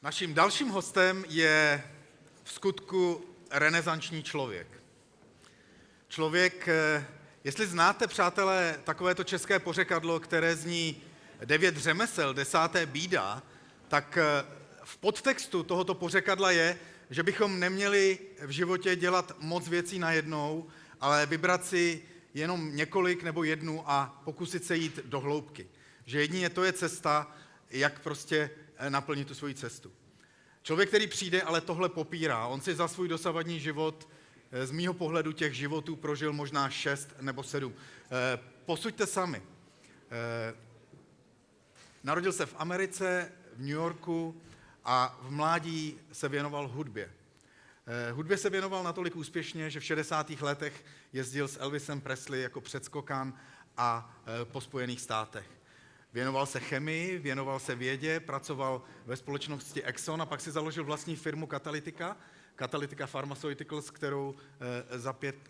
Naším dalším hostem je v skutku renesanční člověk. Člověk, jestli znáte, přátelé, takovéto české pořekadlo, které zní 9 řemesel, 10. bída, tak v podtextu tohoto pořekadla je, že bychom neměli v životě dělat moc věcí najednou, ale vybrat si jenom několik nebo jednu a pokusit se jít do hloubky. Že jedině to je cesta, jak prostě naplnit tu svoji cestu. Člověk, který přijde, ale tohle popírá. On si za svůj dosavadní život, z mýho pohledu těch životů, prožil možná 6 nebo 7. Posuďte sami. Narodil se v Americe, v New Yorku a v mládí se věnoval hudbě. Hudbě se věnoval natolik úspěšně, že v 60. letech jezdil s Elvisem Presley jako předskokan a po Spojených státech. Věnoval se chemii, věnoval se vědě, pracoval ve společnosti Exxon a pak si založil vlastní firmu Catalytica Pharmaceuticals,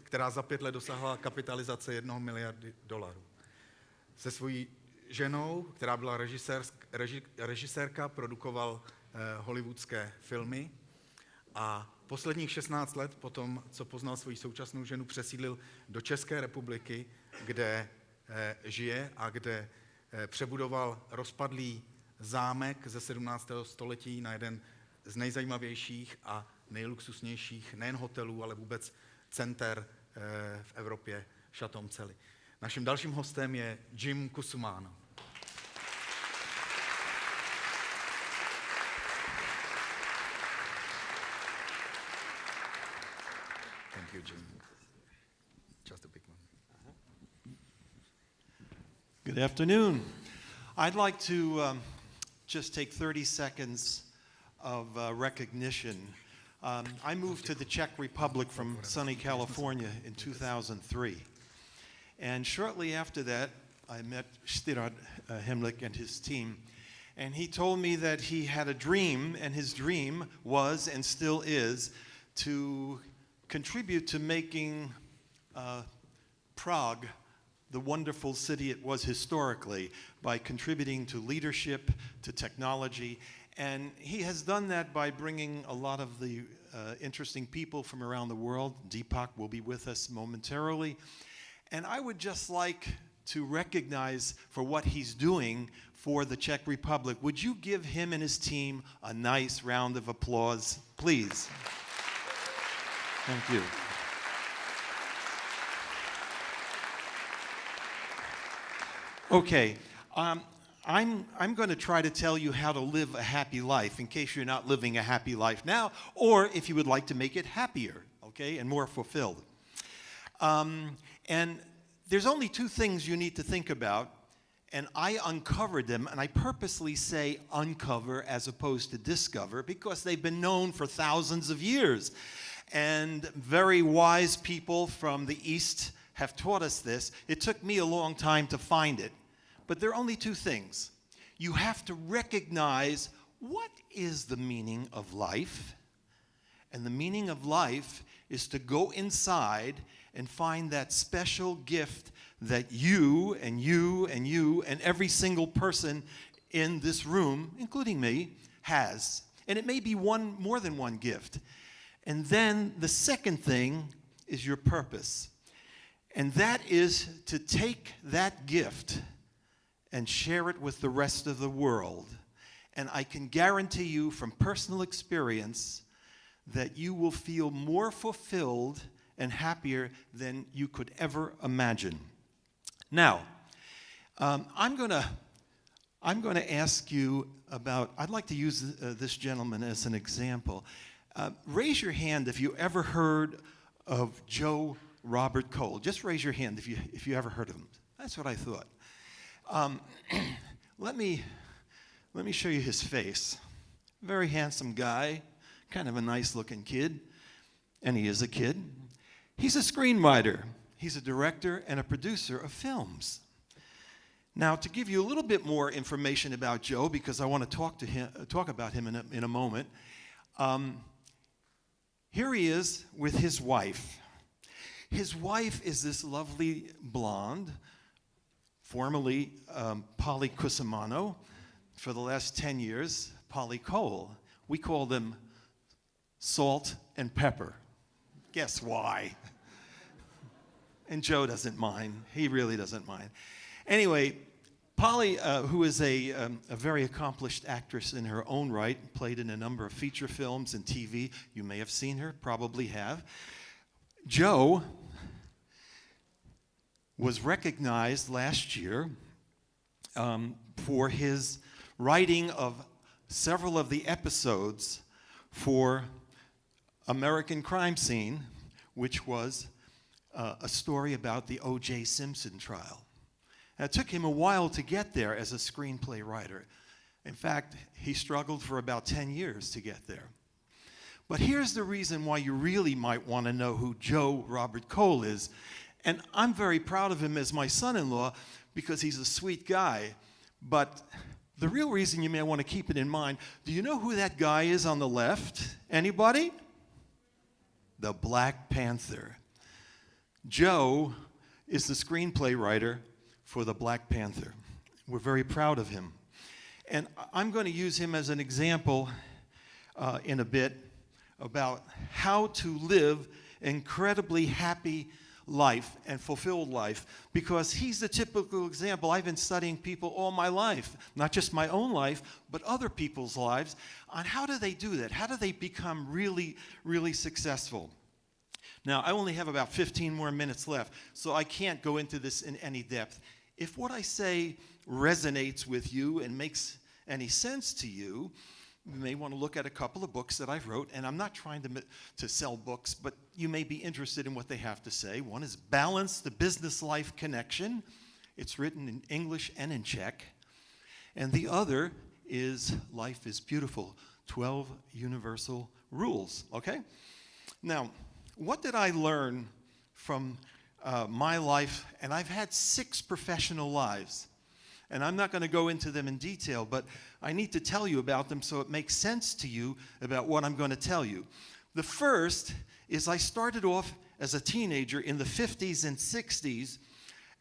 která za 5 let dosáhla kapitalizace $1 miliardy. Se svojí ženou, která byla režisérka, produkoval hollywoodské filmy a posledních 16 let potom, co poznal svoji současnou ženu, přesídlil do České republiky, kde žije a kde přebudoval rozpadlý zámek ze 17. století na jeden z nejzajímavějších a nejluxusnějších nejen hotelů, ale vůbec center v Evropě, Chateau Cely. Naším dalším hostem je A Cusumano. Thank you, Jim. Just a big one. Good afternoon. I'd like to just take 30 seconds of recognition. I moved to the Czech Republic from sunny California in 2003. And shortly after that, I met Stirad Himlik and his team. And he told me that he had a dream, and his dream was and still is to contribute to making Prague the wonderful city it was historically by contributing to leadership, to technology. And he has done that by bringing a lot of the interesting people from around the world. Deepak will be with us momentarily. And I would just like to recognize for what he's doing for the Czech Republic. Would you give him and his team a nice round of applause, please? Thank you. Okay, I'm going to try to tell you how to live a happy life in case you're not living a happy life now, or if you would like to make it happier, okay, and more fulfilled. And there's only 2 things you need to think about, and I uncovered them, and I purposely say uncover as opposed to discover because they've been known for thousands of years. And very wise people from the East have taught us this. It took me a long time to find it. But there are only 2 things. You have to recognize what is the meaning of life. And the meaning of life is to go inside and find that special gift that you and you and you and every single person in this room, including me, has. And it may be more than one gift. And then the second thing is your purpose. And that is to take that gift and share it with the rest of the world. And I can guarantee you from personal experience that you will feel more fulfilled and happier than you could ever imagine. Now, I'm going to ask you about, I'd like to use this gentleman as an example. Raise your hand if you ever heard of Joe Robert Cole. Just raise your hand if you ever heard of him. That's what I thought. Let me show you his face. Very handsome guy, kind of a nice-looking kid, and he is a kid. He's a screenwriter. He's a director and a producer of films. Now, to give you a little bit more information about Joe, because I want to talk about him in a moment. Here he is with his wife. His wife is this lovely blonde, formerly Polly Cusumano. For the last 10 years, Polly Cole. We call them salt and pepper. Guess why? And Joe doesn't mind. He really doesn't mind. Anyway, Polly, who is a very accomplished actress in her own right, played in a number of feature films and TV. You may have seen her, probably have. Joe was recognized last year for his writing of several of the episodes for American Crime Scene, which was a story about the O.J. Simpson trial. And it took him a while to get there as a screenplay writer. In fact, he struggled for about 10 years to get there. But here's the reason why you really might want to know who Joe Robert Cole is. And I'm very proud of him as my son-in-law because he's a sweet guy. But the real reason you may want to keep it in mind, do you know who that guy is on the left? Anybody? The Black Panther. Joe is the screenplay writer for the Black Panther. We're very proud of him. And I'm going to use him as an example in a bit about how to live an incredibly happy life and fulfilled life, because he's the typical example. I've been studying people all my life, not just my own life, but other people's lives, on how do they do that? How do they become really, really successful? Now, I only have about 15 more minutes left, so I can't go into this in any depth. If what I say resonates with you and makes any sense to you, you may want to look at a couple of books that I've wrote, and I'm not trying to sell books, but you may be interested in what they have to say. One is Balance the Business Life Connection. It's written in English and in Czech. And the other is Life is Beautiful, 12 Universal Rules, okay? Now, what did I learn from my life? And I've had 6 professional lives. And I'm not going to go into them in detail, but I need to tell you about them so it makes sense to you about what I'm going to tell you. The first is I started off as a teenager in the 50s and 60s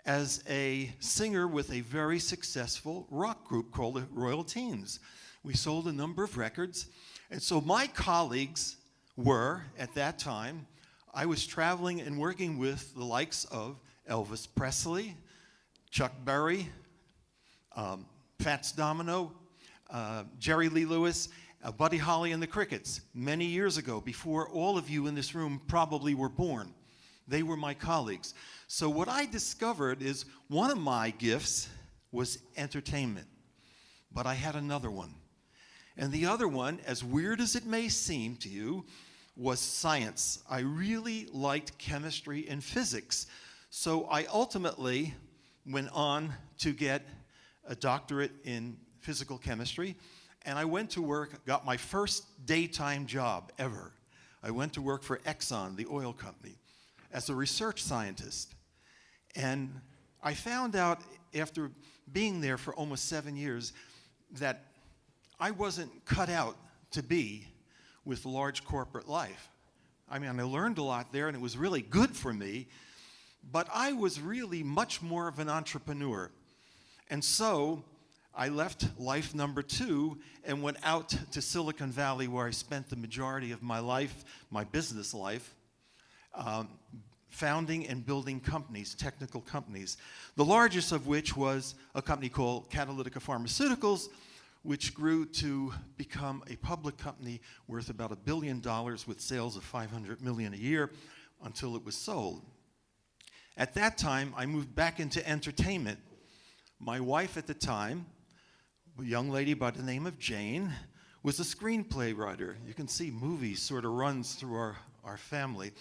as a singer with a very successful rock group called the Royal Teens. We sold a number of records. And so my colleagues were, at that time, I was traveling and working with the likes of Elvis Presley, Chuck Berry, Fats Domino, Jerry Lee Lewis, Buddy Holly and the Crickets, many years ago, before all of you in this room probably were born. They were my colleagues. So what I discovered is one of my gifts was entertainment, but I had another one. And the other one, as weird as it may seem to you, was science. I really liked chemistry and physics. So I ultimately went on to get a doctorate in physical chemistry, and I went to work, got my first daytime job ever. I went to work for Exxon, the oil company, as a research scientist. And I found out after being there for almost 7 years that I wasn't cut out to be with large corporate life. I mean, I learned a lot there, and it was really good for me, but I was really much more of an entrepreneur. And so I left life number 2 and went out to Silicon Valley, where I spent the majority of my life, my business life, founding and building companies, technical companies, the largest of which was a company called Catalytica Pharmaceuticals, which grew to become a public company worth about $1 billion with sales of $500 million a year until it was sold. At that time, I moved back into entertainment. My wife at the time, a young lady by the name of Jane, was a screenplay writer. You can see movies sort of runs through our family.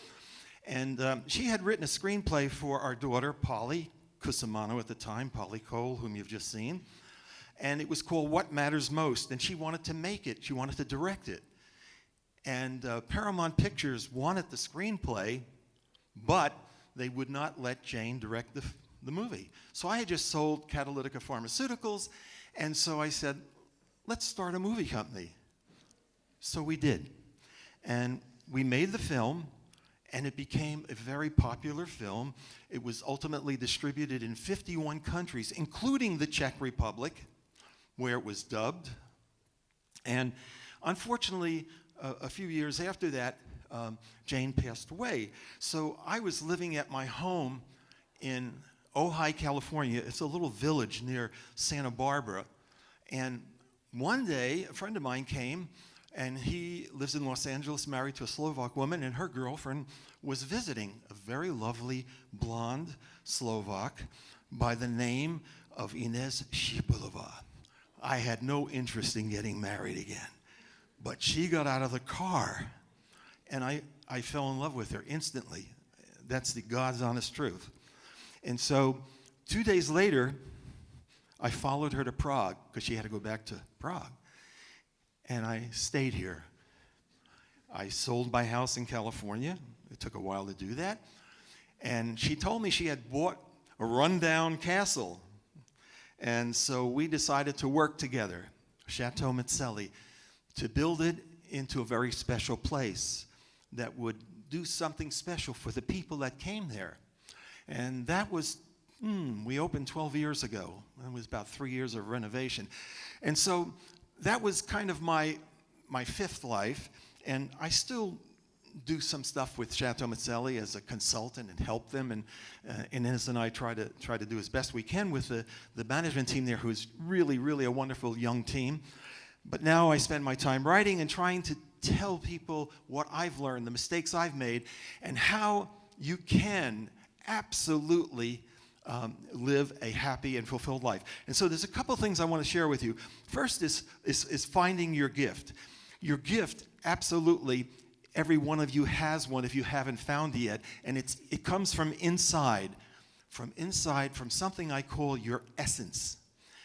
And she had written a screenplay for our daughter, Polly Cusumano at the time, Polly Cole, whom you've just seen. And it was called What Matters Most, and she wanted to make it. She wanted to direct it. And Paramount Pictures wanted the screenplay, but they would not let Jane direct the movie. So I had just sold Catalytica Pharmaceuticals, and so I said, let's start a movie company. So we did. And we made the film, and it became a very popular film. It was ultimately distributed in 51 countries, including the Czech Republic, where it was dubbed. And unfortunately, a few years after that, Jane passed away. So I was living at my home in Ojai, California. It's a little village near Santa Barbara. And one day, a friend of mine came, and he lives in Los Angeles, married to a Slovak woman, and her girlfriend was visiting, a very lovely blonde Slovak by the name of Inez Shipilova. I had no interest in getting married again, but she got out of the car, and I fell in love with her instantly. That's the God's honest truth. And so 2 days later, I followed her to Prague because she had to go back to Prague. And I stayed here. I sold my house in California. It took a while to do that. And she told me she had bought a rundown castle. And so we decided to work together, Chateau Mazzelli, to build it into a very special place that would do something special for the people that came there. And that was, we opened 12 years ago. It was about 3 years of renovation. And so that was kind of my fifth life. And I still do some stuff with Chateau Mazzelli as a consultant and help them. And Inez and I try to do as best we can with the management team there, who's really, really a wonderful young team. But now I spend my time writing and trying to tell people what I've learned, the mistakes I've made, and how you can absolutely live a happy and fulfilled life. And so there's a couple things I want to share with you. First is finding your gift. Your gift, absolutely, every one of you has one if you haven't found it yet, and it comes from inside, from something I call your essence.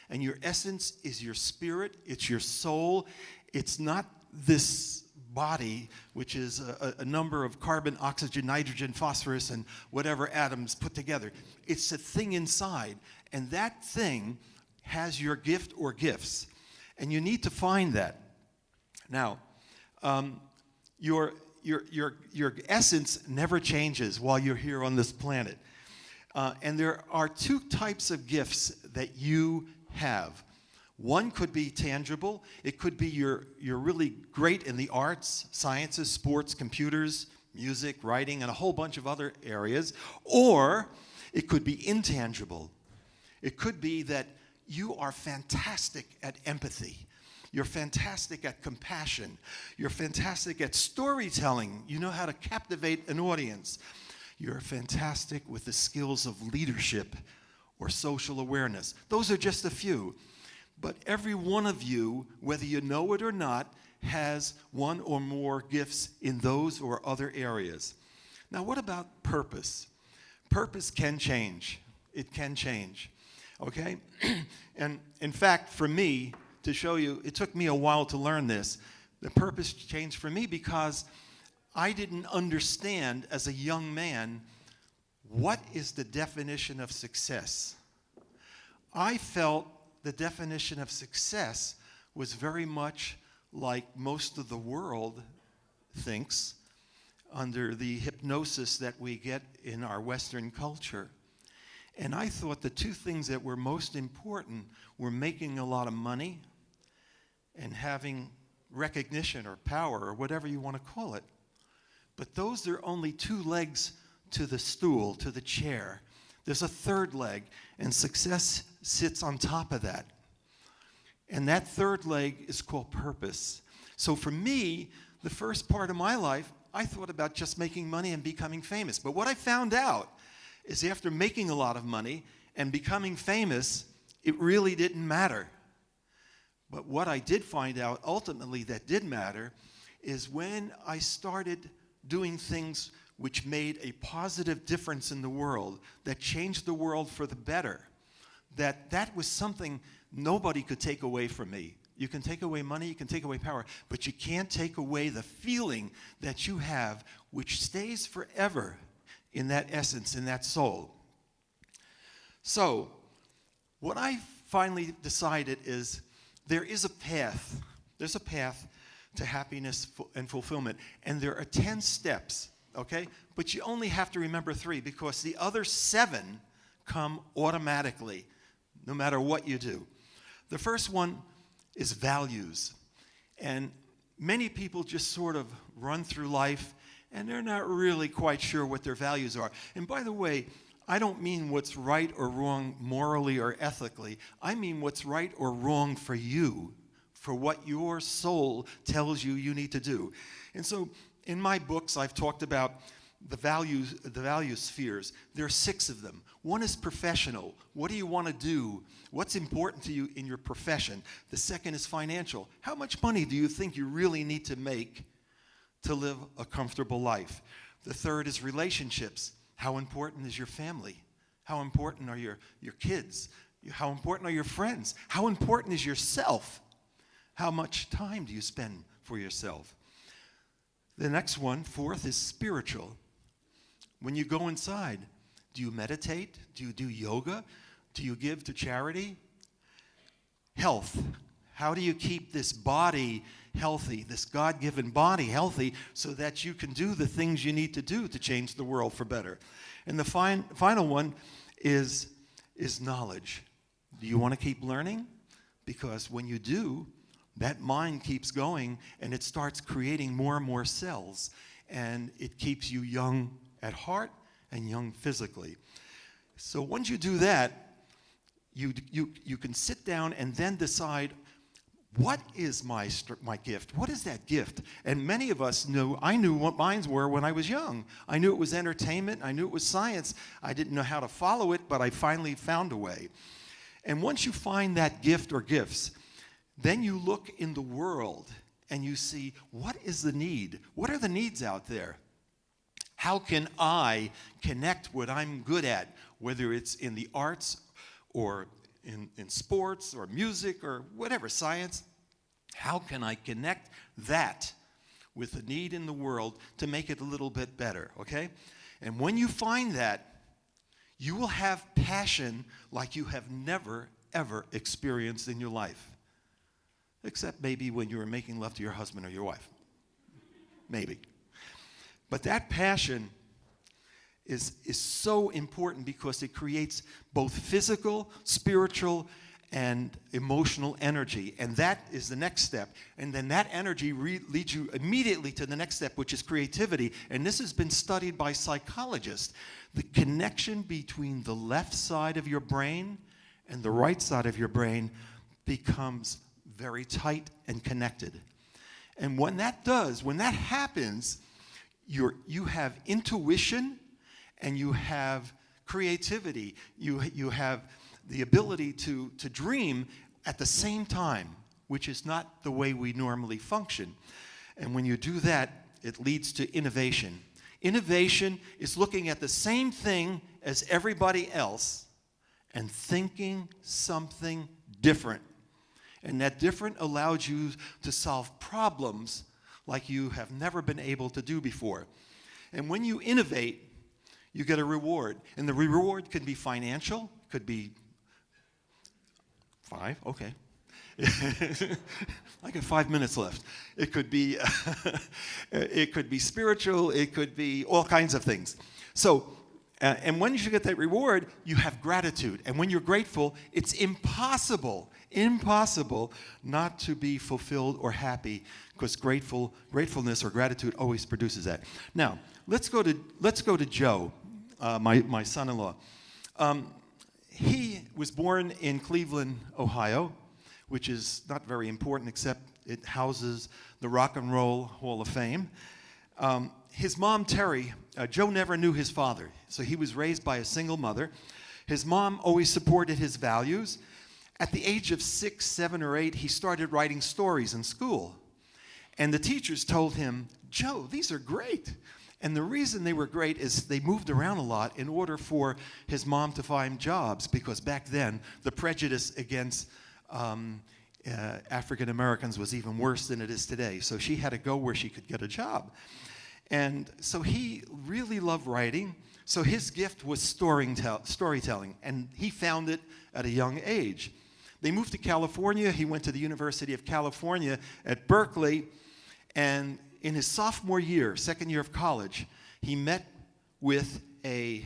And your essence is your spirit, it's your soul. It's not this body, which is a number of carbon, oxygen, nitrogen, phosphorus, and whatever atoms put together. It's a thing inside, and that thing has your gift or gifts, and you need to find that. Now, your essence never changes while you're here on this planet, and there are two types of gifts that you have. One could be tangible. It could be you're really great in the arts, sciences, sports, computers, music, writing, and a whole bunch of other areas. Or it could be intangible. It could be that you are fantastic at empathy. You're fantastic at compassion. You're fantastic at storytelling. You know how to captivate an audience. You're fantastic with the skills of leadership or social awareness. Those are just a few. But every one of you, whether you know it or not, has one or more gifts in those or other areas. Now, what about purpose? Purpose can change. It can change, okay? And in fact, for me, to show you, it took me a while to learn this. The purpose changed for me because I didn't understand as a young man what is the definition of success. I felt the definition of success was very much like most of the world thinks under the hypnosis that we get in our Western culture. And I thought the two things that were most important were making a lot of money and having recognition or power or whatever you want to call it. But those are only two legs to the stool, to the chair. There's a third leg, and success sits on top of that. And that third leg is called purpose. So for me, the first part of my life, I thought about just making money and becoming famous. But what I found out is after making a lot of money and becoming famous, it really didn't matter. But what I did find out ultimately that did matter is when I started doing things which made a positive difference in the world, that changed the world for the better, that was something nobody could take away from me. You can take away money, you can take away power, but you can't take away the feeling that you have, which stays forever in that essence, in that soul. So, what I finally decided is there is a path. There's a path to happiness and fulfillment, and there are 10 steps. Okay? But you only have to remember 3 because the other 7 come automatically, no matter what you do. The first one is values. And many people just sort of run through life and they're not really quite sure what their values are. And by the way, I don't mean what's right or wrong morally or ethically. I mean what's right or wrong for you, for what your soul tells you you need to do. And so in my books, I've talked about the value spheres. There are 6 of them. One is professional. What do you want to do? What's important to you in your profession? The second is financial. How much money do you think you really need to make to live a comfortable life? The third is relationships. How important is your family? How important are your kids? How important are your friends? How important is yourself? How much time do you spend for yourself? The next one, 4th, is spiritual. When you go inside, do you meditate? Do you do yoga? Do you give to charity? Health. How do you keep this body healthy, this God-given body healthy, so that you can do the things you need to do to change the world for better? And the final one is knowledge. Do you want to keep learning? Because when you do, that mind keeps going and it starts creating more and more cells, and it keeps you young at heart and young physically. So once you do that, you can sit down and then decide, what is my gift? What is that gift? And many of us I knew what mine were when I was young. I knew it was entertainment. I knew it was science. I didn't know how to follow it, but I finally found a way. And once you find that gift or gifts, then you look in the world and you see, what is the need? What are the needs out there? How can I connect what I'm good at, whether it's in the arts or in sports or music or whatever, science? How can I connect that with the need in the world to make it a little bit better, okay? And when you find that, you will have passion like you have never, ever experienced in your life. Except maybe when you were making love to your husband or your wife. Maybe. But that passion is so important because it creates both physical, spiritual, and emotional energy. And that is the next step. And then that energy leads you immediately to the next step, which is creativity. And this has been studied by psychologists. The connection between the left side of your brain and the right side of your brain becomes very tight and connected. And when that happens, you have intuition and you have creativity. You have the ability to dream at the same time, which is not the way we normally function. And when you do that, it leads to innovation. Innovation is looking at the same thing as everybody else and thinking something different. And that different allows you to solve problems like you have never been able to do before. And when you innovate, you get a reward. And the reward can be financial, could be 5, okay. I got 5 minutes left. It could be spiritual, it could be all kinds of things. So, and when you get that reward, you have gratitude. And when you're grateful, it's impossible not to be fulfilled or happy, because gratefulness or gratitude always produces that. Now, let's go to Joe, my son-in-law. He was born in Cleveland, Ohio, which is not very important, except it houses the Rock and Roll Hall of Fame. His mom, Terry, Joe never knew his father, so he was raised by a single mother. His mom always supported his values. At the age of 6, 7, or 8, he started writing stories in school. And the teachers told him, Joe, these are great. And the reason they were great is they moved around a lot in order for his mom to find jobs, because back then the prejudice against African Americans was even worse than it is today. So she had to go where she could get a job. And so he really loved writing. So his gift was storytelling, and he found it at a young age. They moved to California. He went to the University of California at Berkeley, and in his sophomore year, second year of college, he met with an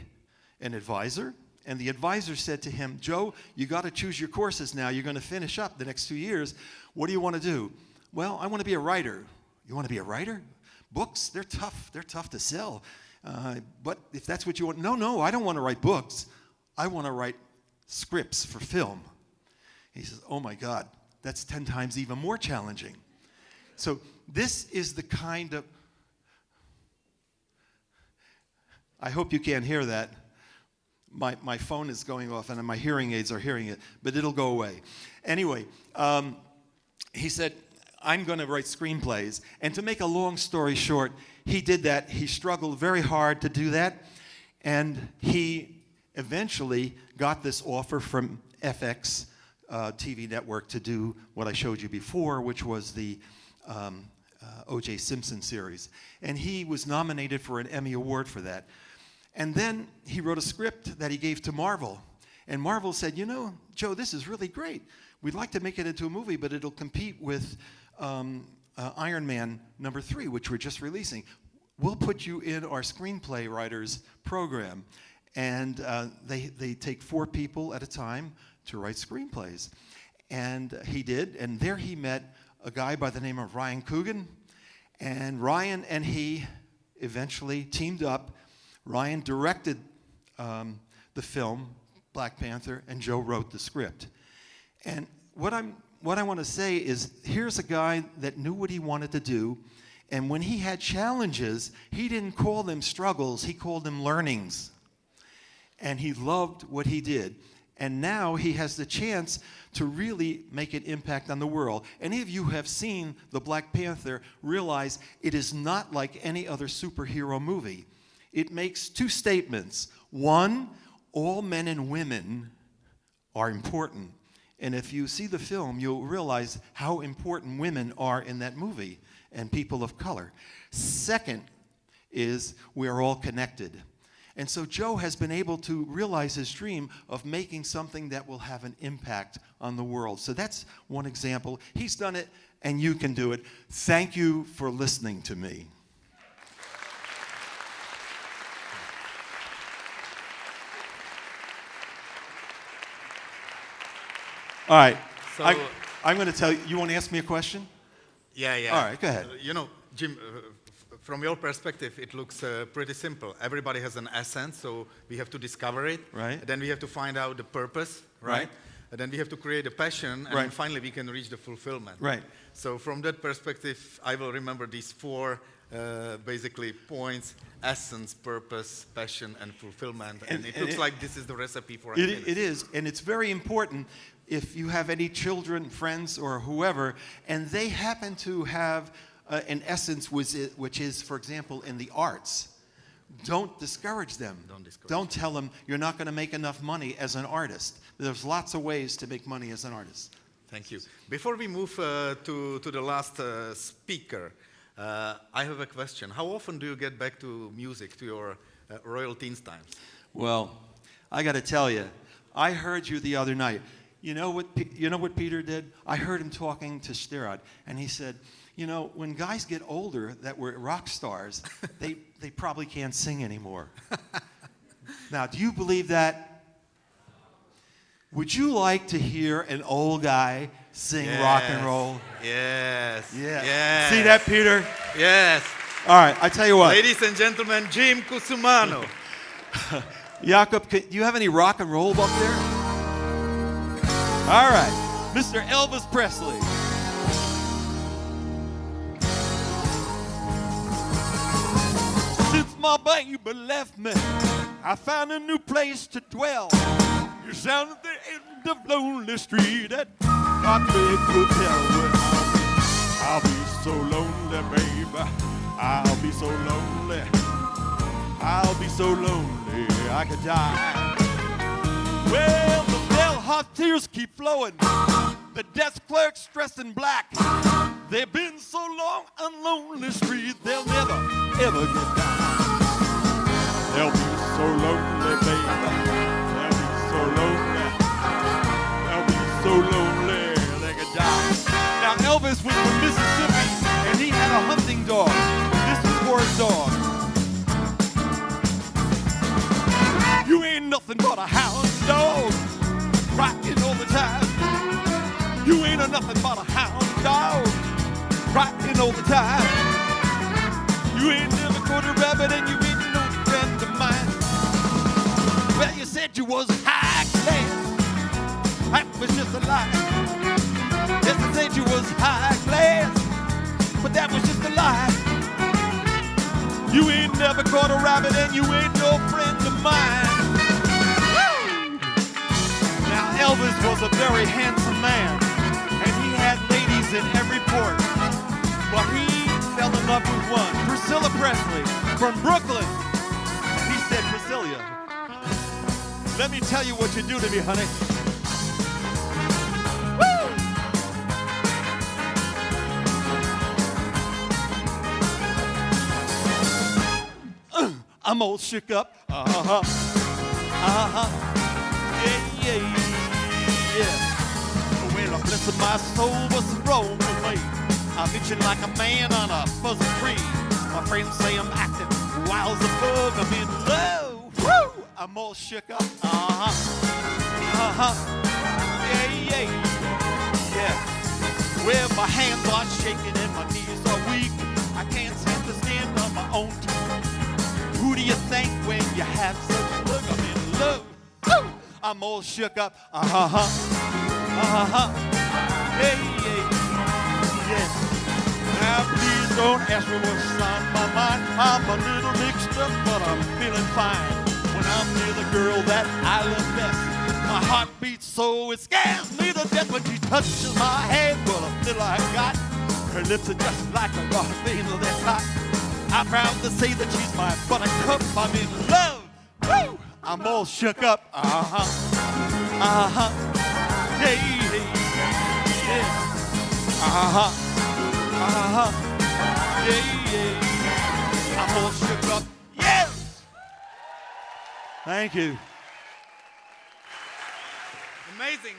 advisor, and the advisor said to him, Joe, you got to choose your courses now. You're going to finish up the next 2 years. What do you want to do? Well, I want to be a writer. You want to be a writer? Books, they're tough. They're tough to sell. But if that's what you want, no, I don't want to write books. I want to write scripts for film. He says, oh my God, that's 10 times even more challenging. So this is the kind of, I hope you can't hear that. My phone is going off and my hearing aids are hearing it, but it'll go away. Anyway, he said, I'm going to write screenplays. And to make a long story short, he did that. He struggled very hard to do that. And he eventually got this offer from FX TV network to do what I showed you before, which was the O.J. Simpson series. And he was nominated for an Emmy Award for that. And then he wrote a script that he gave to Marvel. And Marvel said, you know, Joe, this is really great. We'd like to make it into a movie, but it'll compete with Iron Man #3, which we're just releasing. We'll put you in our screenplay writers program. And they take 4 people at a time to write screenplays. And he did, and there he met a guy by the name of Ryan Coogan. And Ryan and he eventually teamed up. Ryan directed the film, Black Panther, and Joe wrote the script. And what I want to say is, here's a guy that knew what he wanted to do, and when he had challenges, he didn't call them struggles, he called them learnings. And he loved what he did. And now he has the chance to really make an impact on the world. Any of you who have seen the Black Panther realize it is not like any other superhero movie. It makes 2 statements. One, all men and women are important. And if you see the film, you'll realize how important women are in that movie, and people of color. Second is we are all connected. And so Joe has been able to realize his dream of making something that will have an impact on the world. So that's one example. He's done it, and you can do it. Thank you for listening to me. All right. So, I'm going to tell you. You want to ask me a question? Yeah. All right, go ahead. You know, Jim, from your perspective, it looks pretty simple. Everybody has an essence, so we have to discover it. Right. Then we have to find out the purpose, right? And then we have to create a passion, and then finally we can reach the fulfillment. Right. So from that perspective, I will remember these 4 basically points: essence, purpose, passion, and fulfillment. And it looks like this is the recipe for happiness. It is, and it's very important if you have any children, friends, or whoever, and they happen to have an essence which is, for example, in the arts. Don't discourage them. Don't tell them you're not going to make enough money as an artist. There's lots of ways to make money as an artist. Thank you. Before we move to the last speaker, I have a question. How often do you get back to music, to your Royal Teens times? Well, I got to tell you, I heard you the other night. You know what Peter did? I heard him talking to Stirad, and he said, you know, when guys get older that were rock stars, they probably can't sing anymore. Now, do you believe that? Would you like to hear an old guy sing rock and roll? Yes. Yeah. Yes. See that, Peter? Yes. All right, I tell you what. Ladies and gentlemen, Jim Cusumano. Jakob, do you have any rock and roll up there? All right, Mr. Elvis Presley. Since my baby left me, I found a new place to dwell. You're down at the end of Lonely Street at Heartbreak Hotel. I'll be so lonely, baby. I'll be so lonely. I'll be so lonely I could die. Well, the bellhop tears keep flowing. The desk clerk's dressed in black. They've been so long on Lonely Street, they'll never, ever get back. They'll be so lonely, baby. They'll be so lonely. They'll be so lonely they could die. Now, Elvis was from Mississippi, and he had a hunting dog. This was for his dog. You ain't nothing but a hound dog, crying all the time. You ain't nothing but a hound dog, crying all the time. You ain't never caught a rabbit and you ain't no friend of mine. Well, you said you was high class. That was just a lie. Yes, I said you was high class, but that was just a lie. You ain't never caught a rabbit and you ain't no friend of mine. Now, Elvis was a very handsome man, and he had ladies in every port. But he fell in love with one, Priscilla Presley from Brooklyn. He said, Priscilla, let me tell you what you do to me, honey. I'm all shook up. Yeah, yeah, yeah. Well, bless my soul, what's wrong with me? I'm itching like a man on a fuzzy tree. My friends say I'm acting wild as a bug. I'm in love. Woo! I'm all shook up. Yeah, yeah, yeah. Well, my hands are shaking and my knees are weak. I can't seem to stand on my own two. Who do you think when you have such a look? I'm in love. Woo! I'm all shook up. Yeah, yeah. Now please don't ask me what's on my mind. I'm a little mixed up, but I'm feeling fine. When I'm near the girl that I love best, my heart beats so it scares me to death. When she touches my head, well, the little I got, her lips are just like a raw vein that's hot. I'm proud to say that she's my buttercup. I'm in love. Woo! I'm all shook up. Yeah, yeah, yeah. Yeah, yeah. I'm all shook up. Yes! Thank you. Amazing.